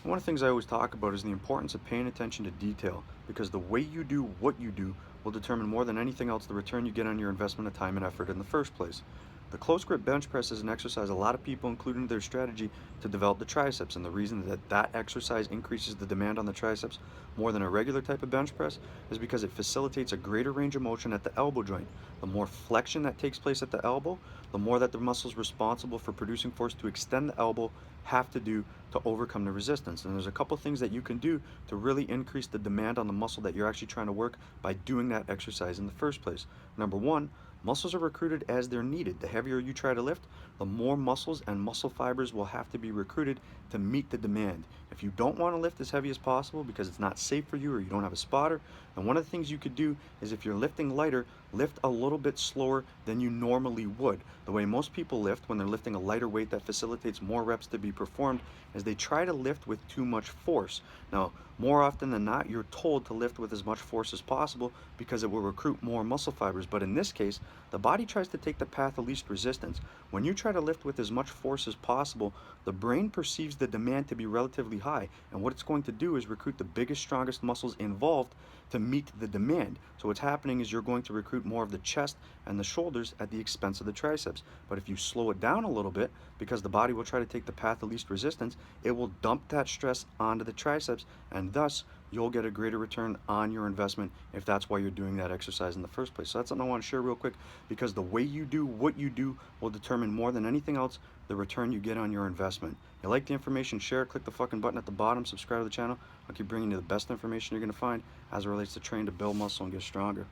One of the things I always talk about is the importance of paying attention to detail because the way you do what you do will determine more than anything else the return you get on your investment of time and effort in the first place. The close grip bench press is an exercise a lot of people include in their strategy to develop the triceps, and the reason that exercise increases the demand on the triceps more than a regular type of bench press is because it facilitates a greater range of motion at the elbow joint. The more flexion that takes place at the elbow, the more that the muscles responsible for producing force to extend the elbow have to do to overcome the resistance. And there's a couple things that you can do to really increase the demand on the muscle that you're actually trying to work by doing that exercise in the first place. Number one, muscles are recruited as they're needed. The heavier you try to lift, the more muscles and muscle fibers will have to be recruited to meet the demand. If you don't want to lift as heavy as possible because it's not safe for you or you don't have a spotter, then one of the things you could do is, if you're lifting lighter, lift a little bit slower than you normally would. The way most people lift when they're lifting a lighter weight that facilitates more reps to be performed is they try to lift with too much force. Now, more often than not, you're told to lift with as much force as possible because it will recruit more muscle fibers. But in this case, the body tries to take the path of least resistance. When you try to lift with as much force as possible, the brain perceives the demand to be relatively high. And what it's going to do is recruit the biggest, strongest muscles involved to meet the demand. So what's happening is you're going to recruit more of the chest and the shoulders at the expense of the triceps. But if you slow it down a little bit, because the body will try to take the path of least resistance, it will dump that stress onto the triceps, and thus you'll get a greater return on your investment if that's why you're doing that exercise in the first place. So that's something I want to share real quick, because the way you do what you do will determine more than anything else the return you get on your investment. If you like the information, share it, click the fucking button at the bottom, subscribe to the channel. I'll keep bringing you the best information you're going to find as it relates to training to build muscle and get stronger.